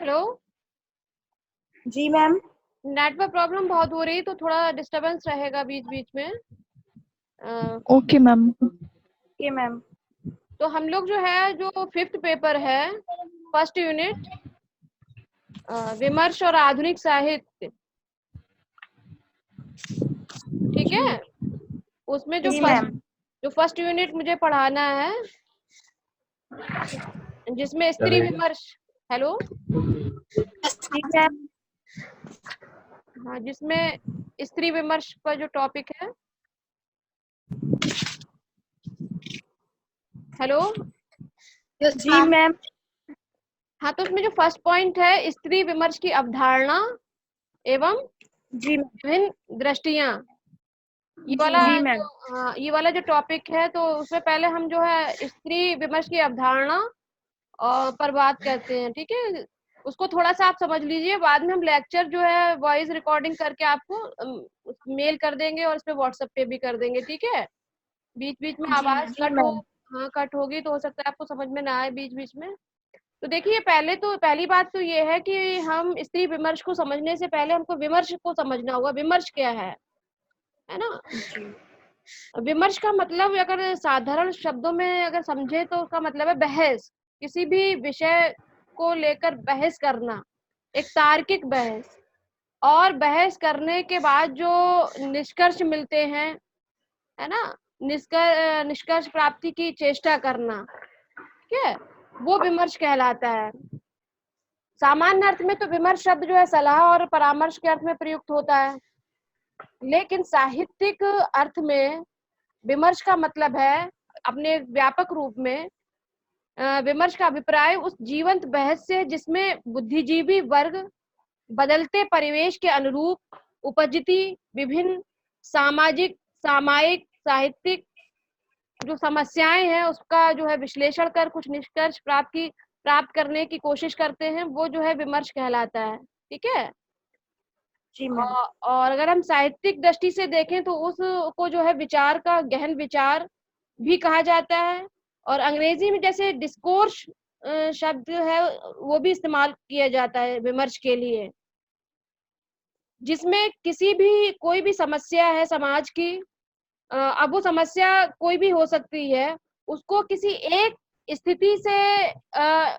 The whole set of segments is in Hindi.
हेलो। जी मैम। नेटवर्क प्रॉब्लम बहुत हो रही तो थोड़ा डिस्टरबेंस रहेगा बीच बीच में। अ, ओके मैम। Okay ma'am. तो हम लोग जो है जो फिफ्थ पेपर है, फर्स्ट यूनिट, विमर्श और आधुनिक साहित्य, ठीक जी है। उसमें जी मैम। जो फर्स्ट यूनिट मुझे पढ़ाना है, जिसमें स्त्री विमर्श। हेलो। जी मैम। हाँ, जिसमें स्त्री विमर्श का जो टॉपिक है। हेलो। जी मैम। हाँ, तो उसमें जो फर्स्ट पॉइंट है, स्त्री विमर्श की अवधारणा एवं जी मैम। विभिन्न दृष्टियां। जी मैम। ये वाला जो टॉपिक है, तो उसमें पहले हम जो है स्त्री विमर्श की अवधारणा और पर बात करते हैं, ठीक है। उसको थोड़ा सा आप समझ लीजिए, बाद में हम लेक्चर जो है वॉइस रिकॉर्डिंग करके आपको मेल कर देंगे और इस पे व्हाट्सएप पे भी कर देंगे, ठीक है। बीच बीच में जी आवाज मैम। कट हो, हाँ कट होगी तो हो सकता है आपको समझ में ना आए बीच बीच में। तो देखिए, पहली बात तो ये है कि हम स्त्री विमर्श को समझने से पहले हमको विमर्श को समझना होगा। विमर्श क्या है ना। जी विमर्श का मतलब अगर साधारण शब्दों में अगर समझे तो उसका मतलब है बहस, किसी भी विषय को लेकर बहस करना, एक तार्किक बहस। और बहस करने के बाद जो निष्कर्ष मिलते हैं, है ना, निष्कर्ष प्राप्ति की चेष्टा करना, ठीक है, वो विमर्श कहलाता है। सामान्य अर्थ में तो विमर्श शब्द जो है सलाह और परामर्श के अर्थ में प्रयुक्त होता है, लेकिन साहित्यिक अर्थ में विमर्श का मतलब है अपने व्यापक रूप में विमर्श का अभिप्राय उस जीवंत बहस से जिसमें बुद्धिजीवी वर्ग बदलते परिवेश के अनुरूप उपजती विभिन्न सामाजिक, सामायिक, साहित्यिक जो समस्याएं हैं उसका जो है विश्लेषण कर कुछ निष्कर्ष प्राप्त करने की कोशिश करते हैं, वो जो है विमर्श कहलाता है, ठीक है। जी मैम। और अगर हम साहित्यिक दृष्टि से देखें तो उसको जो है विचार का गहन विचार भी कहा जाता है। और अंग्रेजी में जैसे डिस्कोर्स शब्द है, वो भी इस्तेमाल किया जाता है विमर्श के लिए, जिसमें कोई भी समस्या है समाज की। अब वो समस्या कोई भी हो सकती है, उसको किसी स्थिति से अ,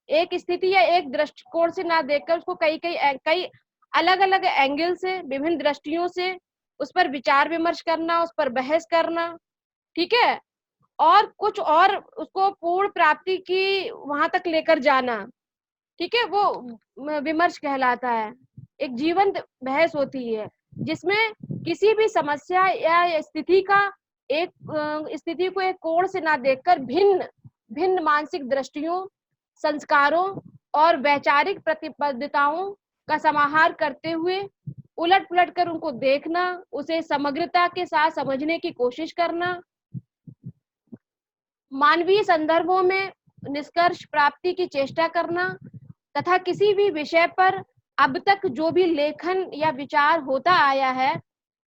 एक स्थिति या एक दृष्टिकोण से ना देखकर उसको कई अलग अलग एंगल से, विभिन्न दृष्टियों से उस पर विचार विमर्श करना, उस पर बहस करना, ठीक है। और कुछ और उसको पूर्ण प्राप्ति की वहां तक लेकर जाना, ठीक है, वो विमर्श कहलाता है। एक जीवंत बहस होती है जिसमें किसी भी समस्या या स्थिति का स्थिति को एक कोण से ना देखकर भिन्न भिन्न मानसिक दृष्टियों, संस्कारों और वैचारिक प्रतिबद्धताओं का समाहार करते हुए उलट पुलट कर उनको देखना, उसे समग्रता के साथ समझने की कोशिश करना, मानवीय संदर्भों में निष्कर्ष प्राप्ति की चेष्टा करना, तथा किसी भी विषय पर अब तक जो भी लेखन या विचार होता आया है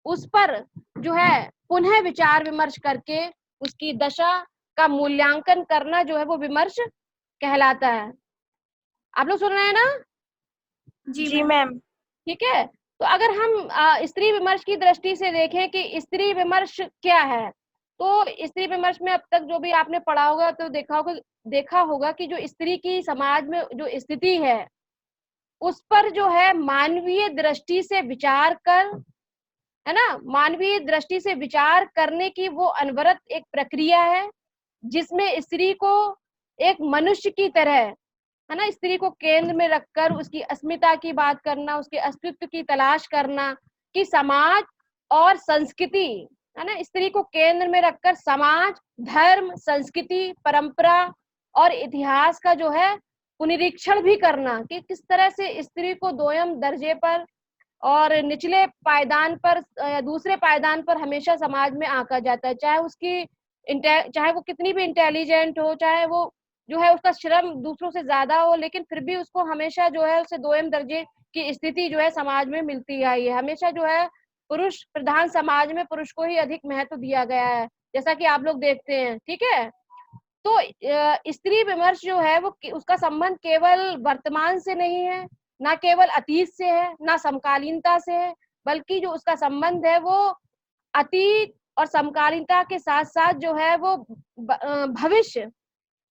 उस पर जो है पुनः विचार विमर्श करके उसकी दशा का मूल्यांकन करना जो है वो विमर्श कहलाता है। आप लोग सुन रहे हैं ना? जी मैम। ठीक है। तो अगर हम स्त्री विमर्श की दृष्टि से देखें कि स्त्री विमर्श क्या है, तो स्त्री विमर्श में अब तक जो भी आपने पढ़ा होगा तो देखा होगा कि जो स्त्री की समाज में जो स्थिति है उस पर जो है मानवीय दृष्टि से विचार कर, है ना, मानवीय दृष्टि से विचार करने की वो अनवरत एक प्रक्रिया है जिसमें स्त्री को एक मनुष्य की तरह, है ना, स्त्री को केंद्र में रखकर उसकी अस्मिता की बात करना, उसके अस्तित्व की तलाश करना कि समाज और संस्कृति, है ना, स्त्री को केंद्र में रखकर समाज, धर्म, संस्कृति, परंपरा और इतिहास का जो है पुनरीक्षण भी करना कि किस तरह से स्त्री को दोयम दर्जे पर और निचले पायदान पर, दूसरे पायदान पर हमेशा समाज में आंका जाता है, चाहे वो कितनी भी इंटेलिजेंट हो, चाहे वो जो है उसका श्रम दूसरों से ज्यादा हो, लेकिन फिर भी उसको हमेशा जो है उसे दोयम दर्जे की स्थिति जो है समाज में मिलती आई है। हमेशा जो है पुरुष प्रधान समाज में पुरुष को ही अधिक महत्व दिया गया है, जैसा कि आप लोग देखते हैं, ठीक है। तो स्त्री विमर्श जो है वो उसका संबंध केवल वर्तमान से नहीं है, ना केवल अतीत से है, ना समकालीनता से है, बल्कि जो उसका संबंध है वो अतीत और समकालीनता के साथ साथ जो है वो भविष्य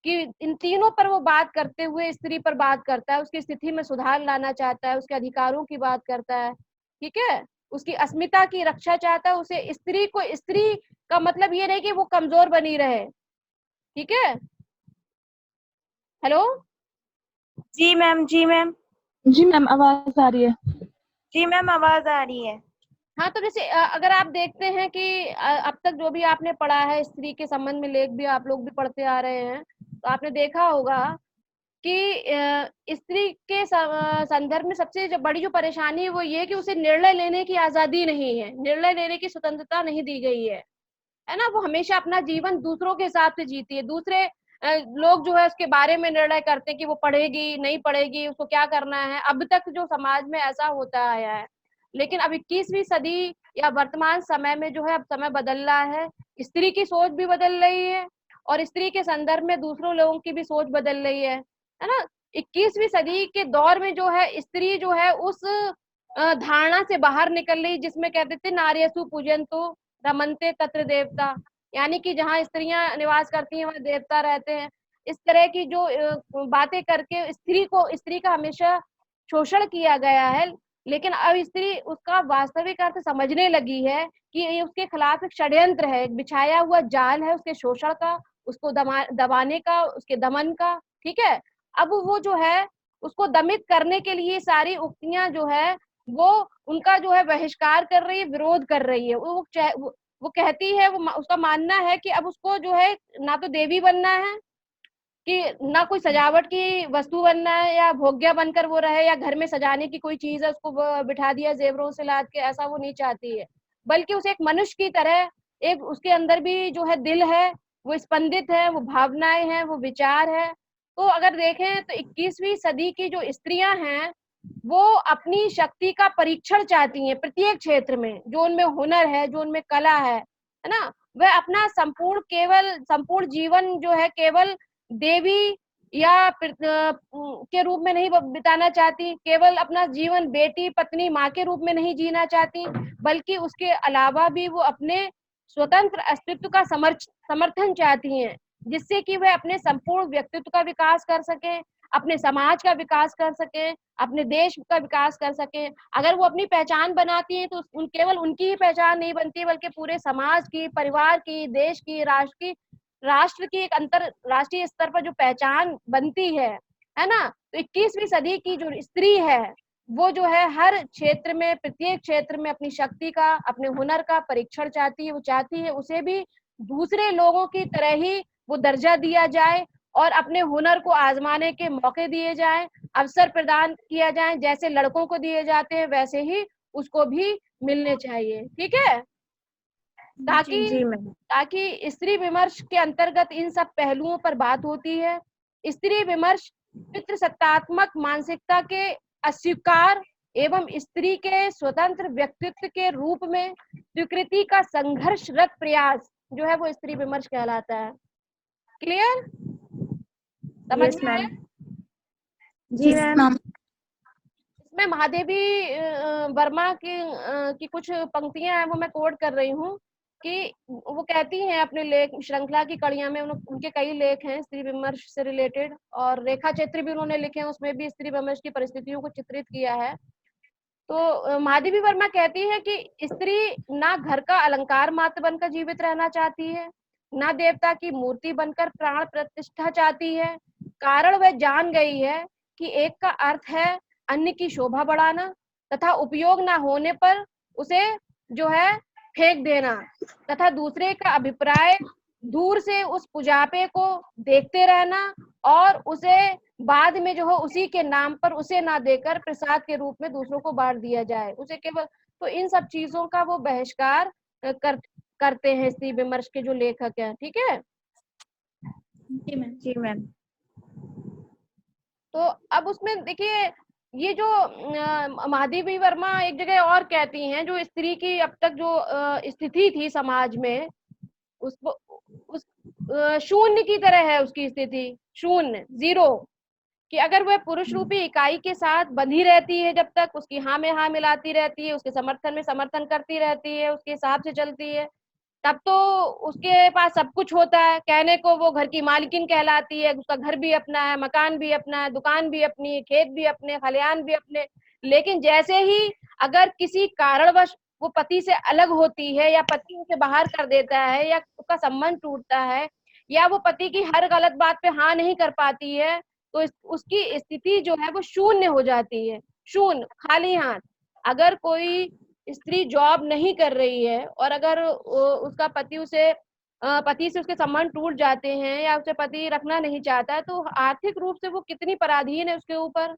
कि इन तीनों पर वो बात करते हुए स्त्री पर बात करता है, उसकी स्थिति में सुधार लाना चाहता है, उसके अधिकारों की बात करता है, ठीक है, उसकी अस्मिता की रक्षा चाहता है। उसे स्त्री को, स्त्री का मतलब ये नहीं कि वो कमजोर बनी रहे, ठीक है। हेलो, जी मैम, जी मैम, जी मैम, आवाज आ रही है। जी मैम, आवाज आ रही है। हाँ, तो जैसे अगर आप देखते हैं कि अब तक जो भी आपने पढ़ा है स्त्री के संबंध में, लेख भी आप लोग भी पढ़ते आ रहे हैं, तो आपने देखा होगा कि स्त्री के संदर्भ में सबसे जो बड़ी जो परेशानी है वो ये कि उसे निर्णय लेने की आजादी नहीं है, निर्णय लेने की स्वतंत्रता नहीं दी गई है ना। वो हमेशा अपना जीवन दूसरों के हिसाब से जीती है, दूसरे लोग जो है उसके बारे में निर्णय करते हैं कि वो पढ़ेगी नहीं पढ़ेगी, उसको क्या करना है। अब तक जो समाज में ऐसा होता आया है, लेकिन अब 21वीं सदी या वर्तमान समय में जो है अब समय बदल रहा है, स्त्री की सोच भी बदल रही है और स्त्री के संदर्भ में दूसरों लोगों की भी सोच बदल रही है ना। 21वीं सदी के दौर में जो है स्त्री जो है उस धारणा से बाहर निकल रही जिसमें कहते थे नार्यसु पूजयन्तु रमन्ते तत्र देवता, यानी कि जहाँ स्त्रियां निवास करती हैं वहां देवता रहते हैं। इस तरह की जो बातें करके स्त्री का हमेशा शोषण किया गया है, लेकिन अब स्त्री उसका वास्तविक अर्थ समझने लगी है कि ये उसके खिलाफ एक षड्यंत्र है, एक बिछाया हुआ जाल है उसके शोषण का, उसको दबाने का, उसके दमन का, ठीक है। अब वो जो है उसको दमित करने के लिए सारी उक्तियां जो है वो उनका जो है बहिष्कार कर रही है, विरोध कर रही है। वो कहती है, वो उसका मानना है कि अब उसको जो है ना तो देवी बनना है, कि ना कोई सजावट की वस्तु बनना है या भोग्या बनकर वो रहे, या घर में सजाने की कोई चीज है उसको बिठा दिया जेवरों से लाद के, ऐसा वो नहीं चाहती है। बल्कि उसे एक मनुष्य की तरह, एक उसके अंदर भी जो है दिल है, वो स्पंदित है, वो भावनाएं हैं, वो विचार है। तो अगर देखें तो 21वीं सदी की जो स्त्रियां हैं वो अपनी शक्ति का परीक्षण चाहती हैं प्रत्येक क्षेत्र में, जो उनमें हुनर है, जो उनमें कला है ना। वह अपना संपूर्ण जीवन जो है केवल देवी या के रूप में नहीं बिताना चाहती, केवल अपना जीवन बेटी पत्नी माँ के रूप में नहीं जीना चाहती, बल्कि उसके अलावा भी वो अपने स्वतंत्र अस्तित्व का समर्थन चाहती हैं, जिससे कि वह अपने संपूर्ण व्यक्तित्व का विकास कर सके, अपने समाज का विकास कर सके, अपने देश का विकास कर सके। अगर वो अपनी पहचान बनाती है तो केवल उनकी ही पहचान नहीं बनती, बल्कि पूरे समाज की, परिवार की, देश की, राष्ट्र की एक अंतरराष्ट्रीय स्तर पर जो पहचान बनती है ना। तो 21वीं सदी की जो स्त्री है वो जो है हर क्षेत्र में, प्रत्येक क्षेत्र में अपनी शक्ति का, अपने हुनर का परीक्षण चाहती है। वो चाहती है उसे भी दूसरे लोगों की तरह ही वो दर्जा दिया जाए और अपने हुनर को आजमाने के मौके दिए जाएं, अवसर प्रदान किया जाए, जैसे लड़कों को दिए जाते हैं वैसे ही उसको भी मिलने चाहिए, ठीक है। ताकि जी मैम, ताकि स्त्री विमर्श के अंतर्गत इन सब पहलुओं पर बात होती है। स्त्री विमर्श पितृसत्तात्मक मानसिकता के अस्वीकार एवं स्त्री के स्वतंत्र व्यक्तित्व के रूप में स्वीकृति का संघर्षरत प्रयास जो है वो स्त्री विमर्श कहलाता है। क्लियर, समझ यस में आया? मैम, जी मैम, इसमें महादेवी वर्मा की कुछ पंक्तियां हैं वो मैं कोट कर रही हूँ कि वो कहती हैं अपने लेख श्रृंखला की कड़ियां में, उनके कई लेख हैं स्त्री विमर्श से रिलेटेड, और रेखा चित्र भी उन्होंने लिखे हैं, उसमें भी स्त्री विमर्श की परिस्थितियों को चित्रित किया है। तो महादेवी वर्मा कहती है कि स्त्री ना घर का अलंकार मात्र बनकर जीवित रहना चाहती है, ना देवता की मूर्ति बनकर प्राण प्रतिष्ठा चाहती है। कारण वह जान गई है कि एक का अर्थ है अन्य की शोभा बढ़ाना तथा उपयोग ना होने पर उसे जो है फेंक देना, तथा दूसरे का अभिप्राय दूर से उस पुजापे को देखते रहना और उसे बाद में जो है उसी के नाम पर उसे ना देकर प्रसाद के रूप में दूसरों को बांट दिया जाए, उसे केवल। तो इन सब चीजों का वो बहिष्कार करते हैं स्त्री विमर्श के जो लेखक हैं, ठीक है। जी मैम, तो अब उसमें देखिए ये जो महादेवी वर्मा एक जगह और कहती हैं, जो स्त्री की अब तक जो स्थिति थी समाज में, उसको शून्य की तरह है उसकी स्थिति, शून्य, जीरो, कि अगर वह पुरुष रूपी इकाई के साथ बंधी रहती है, जब तक उसकी हाँ में हाँ मिलाती रहती है, उसके समर्थन में समर्थन करती रहती है, उसके हिसाब से चलती है, तब तो उसके पास सब कुछ होता है, कहने को वो घर की मालकिन कहलाती है, उसका घर भी अपना है, मकान भी अपना है, दुकान भी अपनी है, खेत भी अपने, खलिहान भी अपने। लेकिन जैसे ही अगर किसी कारणवश वो पति से अलग होती है, या पति उसे बाहर कर देता है, या उसका संबंध टूटता है, या वो पति की हर गलत बात पे हाँ नहीं कर पाती है, तो उसकी स्थिति जो है वो शून्य हो जाती है, शून्य, खाली हाथ। अगर कोई स्त्री जॉब नहीं कर रही है, और अगर उसका पति उसे पति से उसके संबंध टूट जाते हैं, या उसे पति रखना नहीं चाहता है, तो आर्थिक रूप से वो कितनी पराधीन है उसके ऊपर,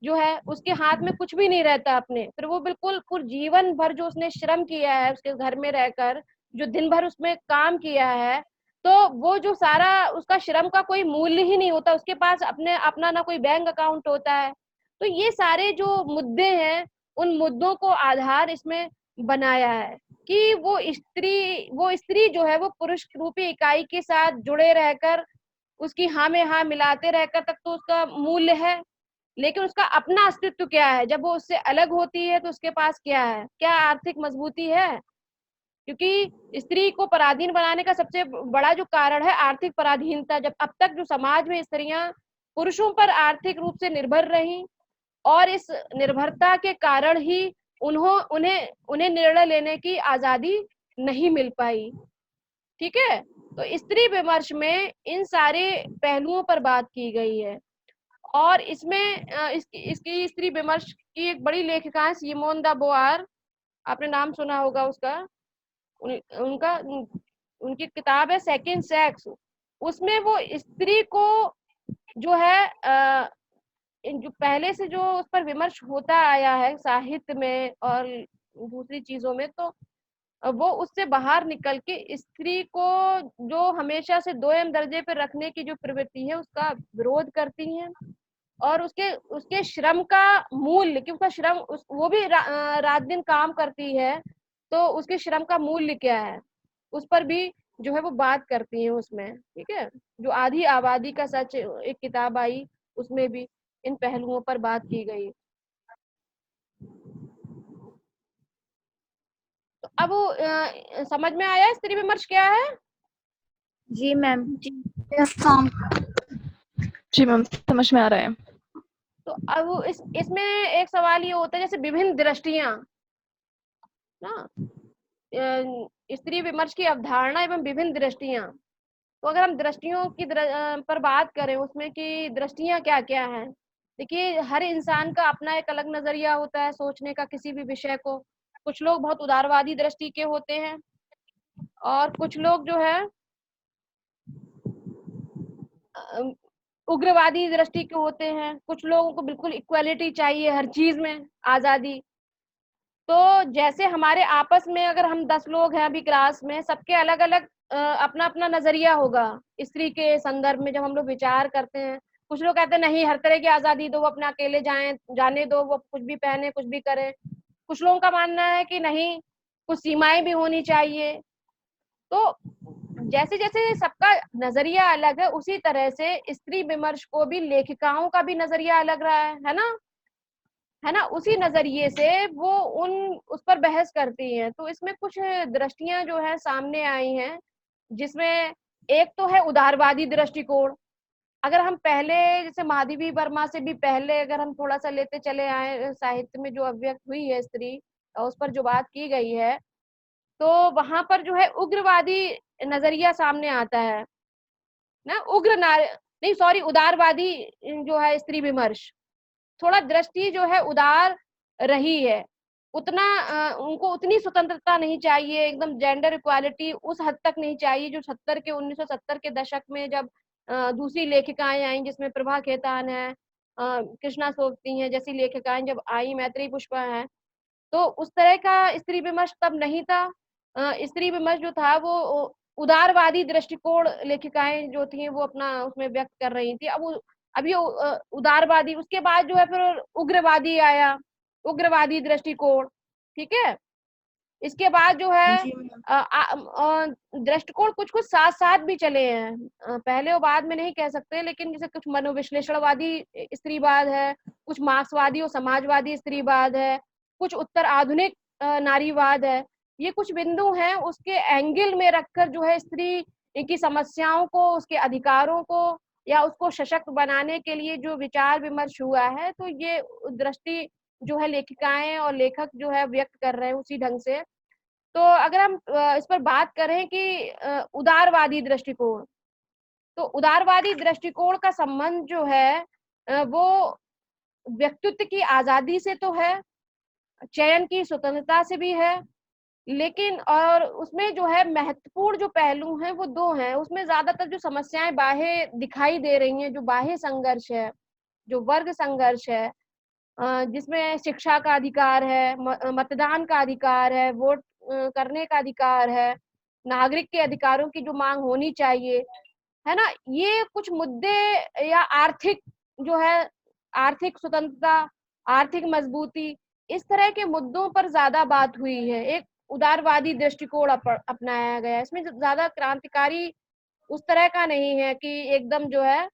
जो है उसके हाथ में कुछ भी नहीं रहता अपने। फिर वो बिल्कुल पूरे जीवन भर जो उसने श्रम किया है उसके घर में रहकर, जो दिन भर उसमें काम किया है, तो वो जो सारा उसका श्रम का कोई मूल्य ही नहीं होता, उसके पास अपने अपना ना कोई बैंक अकाउंट होता है। तो ये सारे जो मुद्दे हैं, उन मुद्दों को आधार इसमें बनाया है कि वो स्त्री जो है वो पुरुष रूपी इकाई के साथ जुड़े रहकर, उसकी हाँ में हाँ मिलाते रहकर तक तो उसका मूल्य है। लेकिन उसका अपना अस्तित्व क्या है, जब वो उससे अलग होती है तो उसके पास क्या है, क्या आर्थिक मजबूती है? क्योंकि स्त्री को पराधीन बनाने का सबसे बड़ा जो कारण है आर्थिक पराधीनता। जब अब तक जो समाज में स्त्रियां पुरुषों पर आर्थिक रूप से निर्भर रही, और इस निर्भरता के कारण ही उन्हें उन्हें निर्णय लेने की आजादी नहीं मिल पाई। ठीक है, तो स्त्री विमर्श में इन सारे पहलुओं पर बात की गई है। और इसमें इसकी स्त्री विमर्श की एक बड़ी लेखिका है सिमोन द बोआर, आपने नाम सुना होगा उसका। उनका उनकी किताब है सेकंड सेक्स। उसमें वो स्त्री को जो है जो पहले से जो उस पर विमर्श होता आया है साहित्य में और दूसरी चीजों में, तो वो उससे बाहर निकल के स्त्री को जो हमेशा से दोयम दर्जे पर रखने की जो प्रवृत्ति है उसका विरोध करती हैं। और उसके उसके श्रम का मूल्य, कि उसका श्रम वो भी रात दिन काम करती है, तो उसके श्रम का मूल्य क्या है, उस पर भी जो है वो बात करती है उसमें। ठीक है, जो आधी आबादी का सच एक किताब आई, उसमें भी इन पहलुओं पर बात की गई। तो अब समझ में आया स्त्री विमर्श क्या है? जी मैम। जी मैम, समझ में आ रहा है। तो अब इसमें एक सवाल ये होता है, जैसे विभिन्न दृष्टियां ना, स्त्री विमर्श की अवधारणा एवं विभिन्न दृष्टियां। तो अगर हम दृष्टियों की पर बात करें उसमें कि दृष्टियां क्या क्या हैं। देखिए, हर इंसान का अपना एक अलग नजरिया होता है सोचने का किसी भी विषय को। कुछ लोग बहुत उदारवादी दृष्टि के होते हैं, और कुछ लोग जो है उग्रवादी दृष्टि के होते हैं। कुछ लोगों को बिल्कुल इक्वालिटी चाहिए, हर चीज में आजादी। तो जैसे हमारे आपस में अगर हम 10 लोग हैं अभी क्लास में, सबके अलग अलग अपना अपना नजरिया होगा स्त्री के संदर्भ में। जब हम लोग विचार करते हैं, कुछ लोग कहते हैं नहीं, हर तरह की आजादी दो, वो अपना अकेले जाने दो, वो कुछ भी पहने कुछ भी करें। कुछ लोगों का मानना है कि नहीं, कुछ सीमाएं भी होनी चाहिए। तो जैसे जैसे सबका नजरिया अलग है, उसी तरह से स्त्री विमर्श को भी लेखिकाओं का भी नजरिया अलग रहा है ना, है ना। उसी नजरिए से वो उस पर बहस करती हैं। तो इसमें कुछ दृष्टियां जो है सामने आई हैं, जिसमें एक तो है उदारवादी दृष्टिकोण। अगर हम पहले जैसे माधवी वर्मा से भी पहले अगर हम थोड़ा सा लेते चले आए, साहित्य में जो अभिव्यक्त हुई है स्त्री, उस पर जो बात की गई है, तो वहां पर जो है उग्रवादी नजरिया सामने आता है ना। नहीं, सॉरी, उदारवादी जो है स्त्री विमर्श, थोड़ा दृष्टि जो है उदार रही है। उतना उनको उतनी स्वतंत्रता नहीं चाहिए, एकदम जेंडर इक्वालिटी उस हद तक नहीं चाहिए जो 1970 के दशक में जब दूसरी लेखिकाएं आई, जिसमें प्रभा खेतान है, कृष्णा सोबती हैं जैसी लेखिकाएं जब आई, मैत्रेयी पुष्पा है। तो उस तरह का स्त्री विमर्श तब नहीं था। स्त्री विमर्श जो था वो उदारवादी दृष्टिकोण लेखिकाएं जो थी वो अपना उसमें व्यक्त कर रही थी। अब ये उदारवादी, उसके बाद जो है फिर उग्रवादी आया, उग्रवादी दृष्टिकोण। ठीक है, इसके बाद जो है जी मैम। दृष्टिकोण कुछ कुछ साथ साथ भी चले हैं, पहले और बाद में नहीं कह सकते, लेकिन जैसे कुछ मनोविश्लेषणवादी स्त्रीवाद है, कुछ मार्क्सवादी और समाजवादी स्त्रीवाद है, कुछ उत्तर आधुनिक नारीवाद है। ये कुछ बिंदु हैं, उसके एंगल में रखकर जो है स्त्री की समस्याओं को, उसके अधिकारों को या उसको सशक्त बनाने के लिए जो विचार विमर्श हुआ है, तो ये दृष्टि जो है लेखिकाएं और लेखक जो है व्यक्त कर रहे हैं उसी ढंग से। तो अगर हम इस पर बात करें कि उदारवादी दृष्टिकोण, तो उदारवादी दृष्टिकोण का संबंध जो है वो व्यक्तित्व की आजादी से तो है, चयन की स्वतंत्रता से भी है, लेकिन और उसमें जो है महत्वपूर्ण जो पहलू हैं वो दो हैं। उसमें ज्यादातर जो समस्याएं बाह्य दिखाई दे रही हैं, जो बाह्य संघर्ष है, जो वर्ग संघर्ष है, जिसमें शिक्षा का अधिकार है, मतदान का अधिकार है, वोट करने का अधिकार है, नागरिक के अधिकारों की जो मांग होनी चाहिए, है ना? ये कुछ मुद्दे या आर्थिक जो है, आर्थिक स्वतंत्रता, आर्थिक मजबूती, इस तरह के मुद्दों पर ज्यादा बात हुई है। एक उदारवादी दृष्टिकोण अपनाया गया है। इसमें ज्यादा क्रांतिकारी उस तरह का नहीं है कि एकदम जो है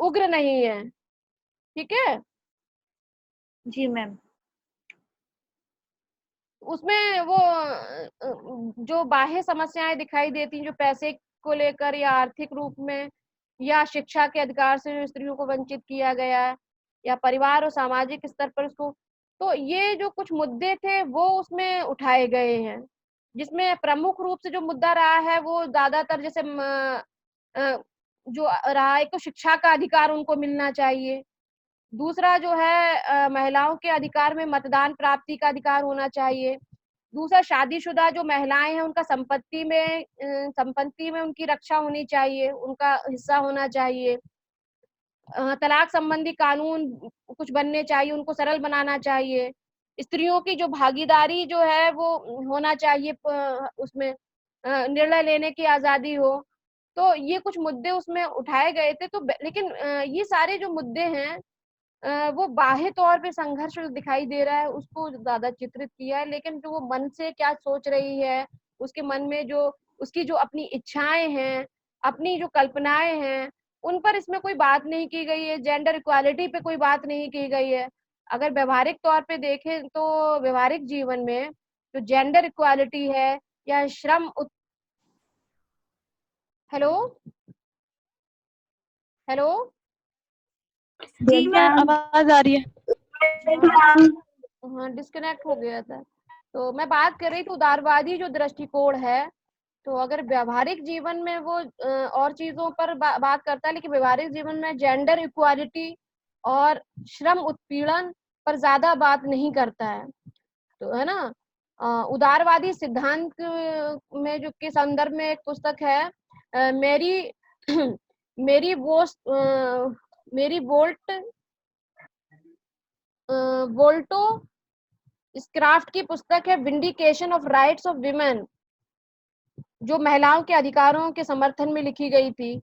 उग्र नहीं है। ठीक है? जी मैम। उसमें वो जो बाह्य समस्याएं दिखाई देती हैं, जो पैसे को लेकर या आर्थिक रूप में या शिक्षा के अधिकार से जो स्त्रियों को वंचित किया गया है, या परिवार और सामाजिक स्तर पर उसको, तो ये जो कुछ मुद्दे थे वो उसमें उठाए गए हैं, जिसमें प्रमुख रूप से जो मुद्दा रहा है वो ज्यादातर जैसे अ, जो रहा है, एक तो शिक्षा का अधिकार उनको मिलना चाहिए, दूसरा जो है महिलाओं के अधिकार में मतदान प्राप्ति का अधिकार होना चाहिए, दूसरा शादीशुदा जो महिलाएं हैं उनका संपत्ति में उनकी रक्षा होनी चाहिए, उनका हिस्सा होना चाहिए, तलाक संबंधी कानून कुछ बनने चाहिए, उनको सरल बनाना चाहिए, स्त्रियों की जो भागीदारी जो है वो होना चाहिए, उसमें निर्णय लेने की आजादी हो। तो ये कुछ मुद्दे उसमें उठाए गए थे। तो लेकिन ये सारे जो मुद्दे हैं वो बाह्य तौर पे संघर्ष जो दिखाई दे रहा है उसको ज्यादा चित्रित किया है, लेकिन जो वो मन से क्या सोच रही है, उसके मन में जो उसकी जो अपनी इच्छाएं हैं, अपनी जो कल्पनाएं हैं, उन पर इसमें कोई बात नहीं की गई है। जेंडर इक्वालिटी पे कोई बात नहीं की गई है। अगर व्यवहारिक तौर पे देखें तो व्यवहारिक जीवन में जो जेंडर इक्वालिटी है या हेलो हेलो। जी मैम मैम। आवाज आ रही है। हाँ हाँ, डिस्कनेक्ट हो गया था। तो मैं बात कर रही थी उदारवादी जो दृष्टिकोण है, तो अगर व्यवहारिक जीवन में वो और चीजों पर बात करता है, लेकिन व्यवहारिक जीवन में जेंडर इक्वालिटी और श्रम उत्पीड़न पर ज्यादा बात नहीं करता है। तो है ना, उदारवादी सिद्धांत में जो के संदर्भ में एक पुस्तक है, मेरी मेरी वोस्ट मेरी वोल्टो स्क्राफ्ट की पुस्तक है vindication of rights of women, जो महिलाओं के अधिकारों के समर्थन में लिखी गई थी।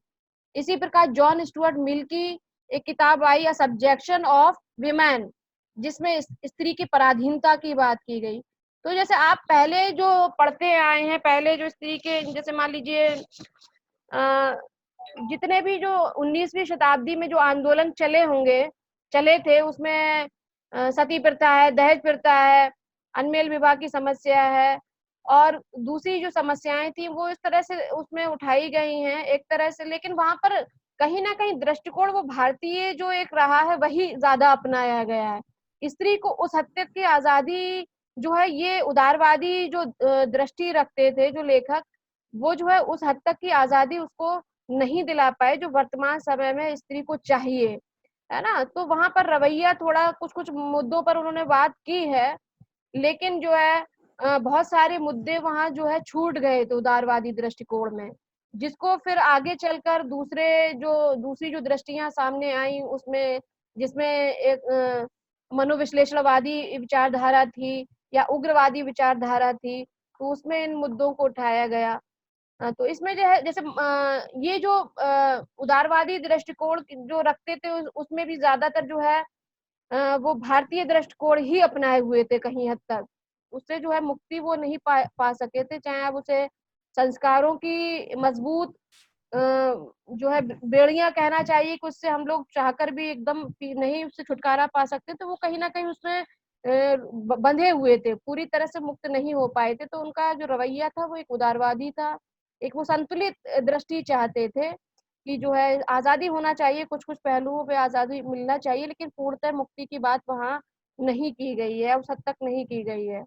इसी प्रकार जॉन स्टुअर्ट मिल की एक किताब आई, अ सब्जेक्शन ऑफ विमेन, जिसमें स्त्री की पराधीनता की बात की गई। तो जैसे आप पहले जो पढ़ते आए हैं, पहले जो स्त्री के जैसे मान लीजिए जितने भी जो 19वीं शताब्दी में जो आंदोलन चले थे, उसमें सती प्रथा है, दहेज प्रथा है, अनमेल विवाह की समस्या है, और दूसरी जो समस्याएं थी वो इस तरह से उसमें उठाई गई हैं एक तरह से। लेकिन वहां पर कहीं ना कहीं दृष्टिकोण वो भारतीय जो एक रहा है वही ज्यादा अपनाया गया है। स्त्री को उस हद तक की आजादी जो है, ये उदारवादी जो दृष्टि रखते थे जो लेखक, वो जो है उस हद तक की आजादी उसको नहीं दिला पाए जो वर्तमान समय में स्त्री को चाहिए, है ना? तो वहां पर रवैया थोड़ा कुछ कुछ मुद्दों पर उन्होंने बात की है, लेकिन जो है बहुत सारे मुद्दे वहां जो है छूट गए थे उदारवादी दृष्टिकोण में, जिसको फिर आगे चलकर दूसरी जो दृष्टियां सामने आई उसमें, जिसमें एक मनोविश्लेषणवादी विचारधारा थी या उग्रवादी विचारधारा थी, तो उसमें इन मुद्दों को उठाया गया। तो इसमें जो है जैसे ये जो उदारवादी दृष्टिकोण जो रखते थे उसमें भी ज्यादातर जो है वो भारतीय दृष्टिकोण ही अपनाए हुए थे कहीं हद तक। उससे जो है मुक्ति वो नहीं पा सके थे, चाहे आप उसे संस्कारों की मजबूत जो है बेड़ियां कहना चाहिए कि उससे हम लोग चाहकर भी एकदम नहीं उससे छुटकारा पा सकते, तो वो कहीं ना कहीं उसमें बंधे हुए थे, पूरी तरह से मुक्त नहीं हो पाए थे। तो उनका जो रवैया था वो एक उदारवादी था, एक वो संतुलित दृष्टि चाहते थे कि जो है आजादी होना चाहिए, कुछ कुछ पहलुओं पे आजादी मिलना चाहिए, लेकिन पूर्णतः मुक्ति की बात वहां नहीं की गई है, उस हद तक नहीं की गई है।